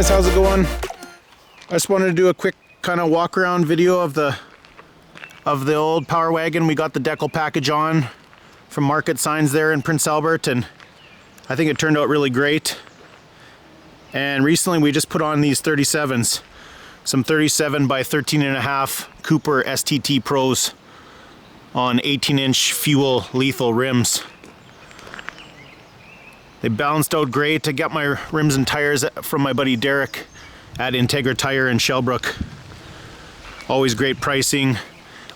guys, how's it going? I just wanted to do a quick kind of walk around video of the old Power Wagon. We got the Decal package on from Market Signs there in Prince Albert, and I think it turned out really great. And recently we just put on these 37s, some 37 by 13.5 Cooper STT Pros on 18-inch fuel lethal rims. They balanced out great. I got my rims and tires from my buddy Derek at Integra Tire in Shellbrook. Always great pricing,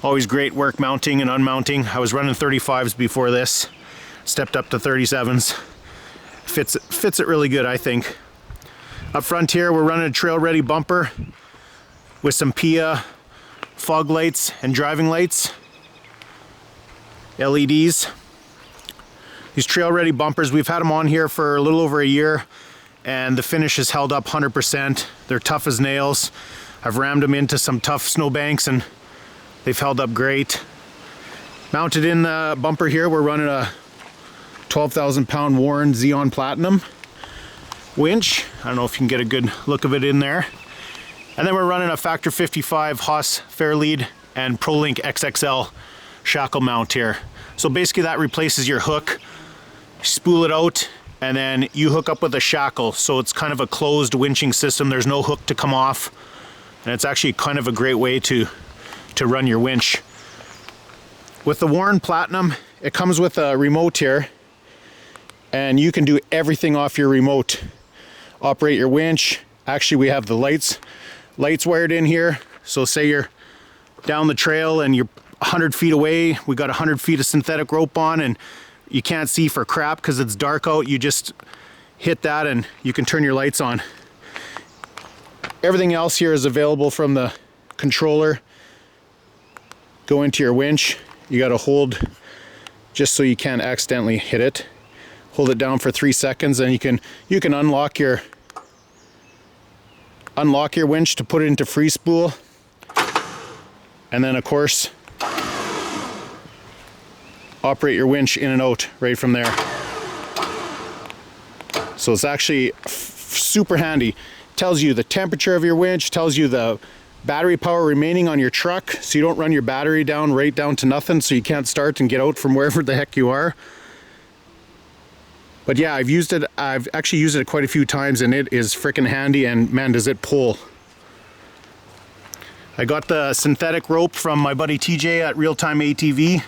always great work mounting and unmounting. I was running 35s before this, stepped up to 37s. Fits it really good, I think. Up front here, we're running a trail ready bumper with some PIAA fog lights and driving lights, LEDs. These trail ready bumpers, we've had them on here for a little over a year, and the finish has held up 100%. They're tough as nails. I've rammed them into some tough snowbanks and they've held up great. Mounted in the bumper here, we're running a 12,000 pound Warren Zeon Platinum winch. I don't know if you can get a good look of it in there. And then we're running a Factor 55 Hawse Fairlead and ProLink XXL shackle mount here. So basically that replaces your hook. Spool it out and then you hook up with a shackle, so it's kind of a closed winching system. There's no hook to come off, and it's actually kind of a great way to run your winch. With the Warren Platinum, it comes with a remote here, and you can do everything off your remote. Operate your winch. Actually, we have the lights wired in here, so say you're down the trail and you're 100 feet away, we got 100 feet of synthetic rope on and you can't see for crap because it's dark out. You just hit that and you can turn your lights on. Everything else here is available from the controller. Go into your winch. You got to hold just so you can't accidentally hit it. Hold it down for 3 seconds and you can unlock your winch to put it into free spool. And then of course operate your winch in and out right from there. So it's actually super handy. Tells you the temperature of your winch, tells you the battery power remaining on your truck, so you don't run your battery down right down to nothing, so you can't start and get out from wherever the heck you are. But yeah, I've actually used it quite a few times and it is freaking handy, and man, does it pull. I got the synthetic rope from my buddy TJ at Real Time ATV.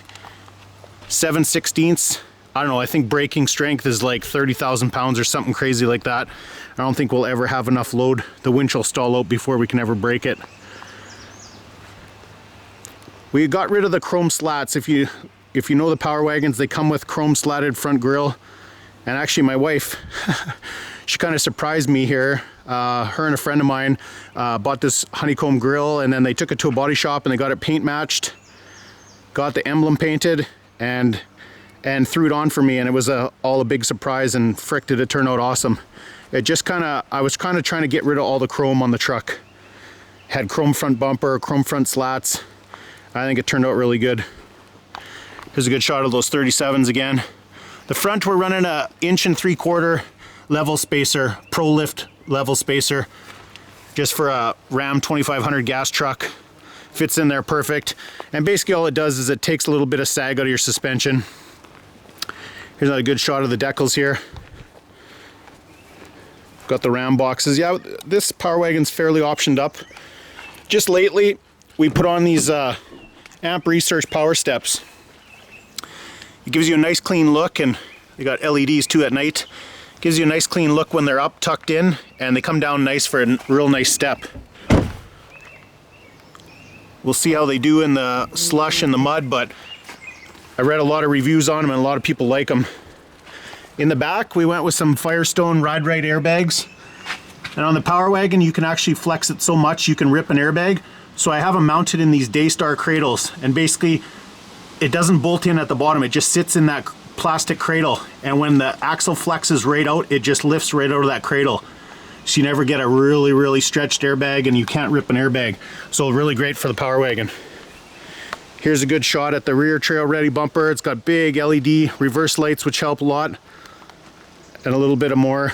7/16. I don't know, I think braking strength is like 30,000 pounds or something crazy like that. I don't think we'll ever have enough load. The winch will stall out before we can ever brake it. We got rid of the chrome slats. If you know the Power Wagons, they come with chrome slatted front grille. And actually my wife, she kind of surprised me here. Her and a friend of mine bought this honeycomb grill, and then they took it to a body shop and they got it paint matched, got the emblem painted, and threw it on for me, and it was all a big surprise, and frick did it turn out awesome. It just I was kind of trying to get rid of all the chrome on the truck. Had chrome front bumper, chrome front slats. I think it turned out really good. Here's a good shot of those 37s again. The front, we're running a 1.75 inch level spacer, Pro Lift level spacer, just for a Ram 2500 gas truck. Fits in there perfect, and basically all it does is it takes a little bit of sag out of your suspension. Here's another good shot of the decals here. Got the Ram boxes. Yeah, this Power Wagon's fairly optioned up. Just lately we put on these Amp Research power steps. It gives you a nice clean look, and they got LEDs too at night. Gives you a nice clean look when they're up tucked in, and they come down nice for a real nice step. We'll see how they do in the slush and the mud, but I read a lot of reviews on them and a lot of people like them. In the back, we went with some Firestone Ride Right airbags. And on the Power Wagon, you can actually flex it so much you can rip an airbag. So I have them mounted in these Daystar cradles, and basically it doesn't bolt in at the bottom, it just sits in that plastic cradle, and when the axle flexes right out, it just lifts right out of that cradle. So you never get a really stretched airbag, and you can't rip an airbag. So really great for the Power Wagon. Here's a good shot at the rear trail ready bumper. It's got big LED reverse lights, which help a lot, and a little bit of more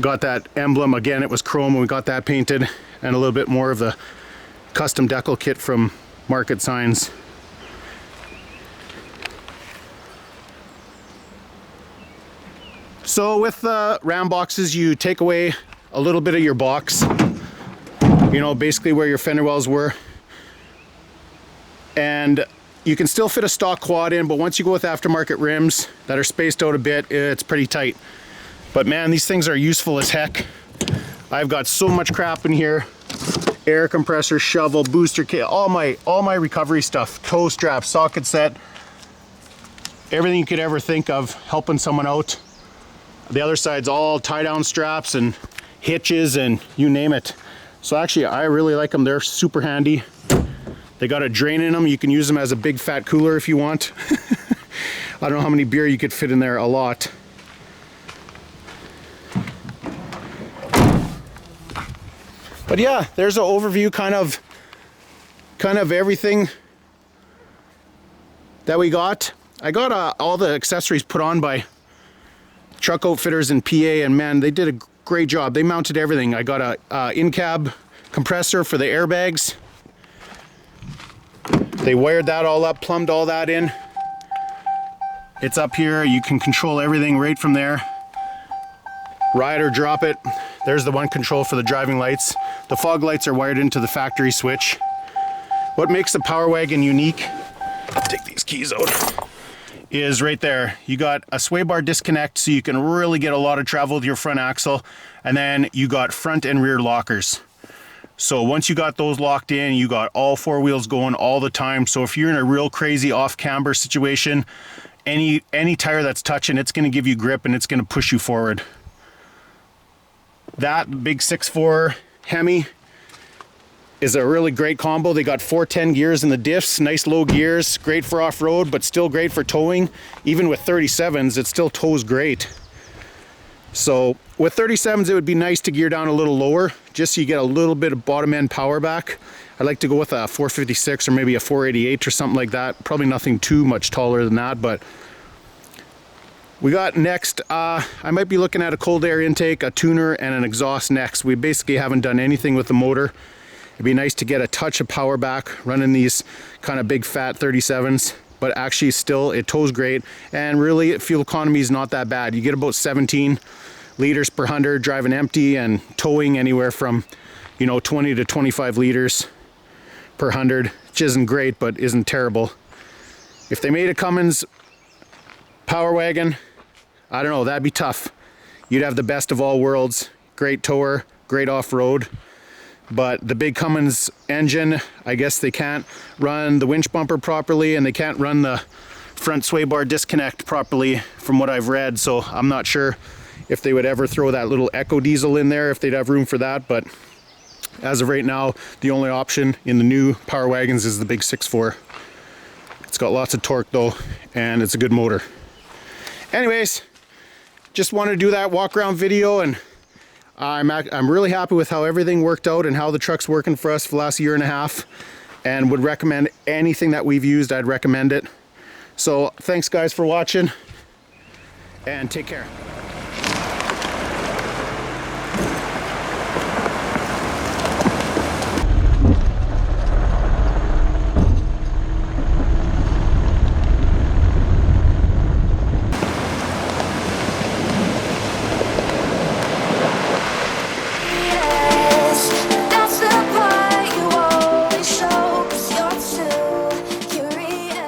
got that emblem. Again, it was chrome, and we got that painted, and a little bit more of the custom decal kit from Market Signs. So with the Ram boxes, you take away a little bit of your box, you know, basically where your fender wells were, and you can still fit a stock quad in, but once you go with aftermarket rims that are spaced out a bit, it's pretty tight. But man, these things are useful as heck. I've got so much crap in here: air compressor, shovel, booster kit, all my recovery stuff, toe strap, socket set, everything you could ever think of helping someone out. The other side's all tie down straps and hitches and you name it. So actually, I really like them. They're super handy. They got a drain in them. You can use them as a big fat cooler if you want. I don't know how many beer you could fit in there, a lot. But yeah, there's an overview kind of everything that we got. I got all the accessories put on by truck outfitters and PIAA, and man, they did a great job. They mounted everything. I got a in-cab compressor for the airbags. They wired that all up, plumbed all that in. It's up here. You can control everything right from there. Ride or drop it. There's the one control for the driving lights. The fog lights are wired into the factory switch. What makes the Power Wagon unique, take these keys out, is right there. You got a sway bar disconnect, so you can really get a lot of travel with your front axle, and then you got front and rear lockers. So once you got those locked in, you got all four wheels going all the time. So if you're in a real crazy off camber situation, any tire that's touching, it's going to give you grip and it's going to push you forward. That big 6.4 Hemi is a really great combo. They got 410 gears in the diffs, nice low gears, great for off-road, but still great for towing. Even with 37s, it still tows great. So with 37s, it would be nice to gear down a little lower, just so you get a little bit of bottom end power back. I like to go with a 456 or maybe a 488 or something like that. Probably nothing too much taller than that, but we got next, I might be looking at a cold air intake, a tuner, and an exhaust next. We basically haven't done anything with the motor. It'd be nice to get a touch of power back running these kind of big fat 37s, but actually still it tows great, and really fuel economy is not that bad. You get about 17 liters per 100 driving empty, and towing anywhere from, you know, 20 to 25 liters per 100, which isn't great but isn't terrible. If they made a Cummins Power Wagon, I don't know, that'd be tough. You'd have the best of all worlds. Great tower, great off-road. But the big Cummins engine, I guess they can't run the winch bumper properly, and they can't run the front sway bar disconnect properly from what I've read. So I'm not sure if they would ever throw that little Echo diesel in there, if they'd have room for that. But as of right now, the only option in the new Power Wagons is the big 6.4. It's got lots of torque though, and it's a good motor. Anyways, just wanted to do that walk around video, and I'm really happy with how everything worked out and how the truck's working for us for the last year and a half, and would recommend anything that we've used. I'd recommend it. So thanks guys for watching, and take care.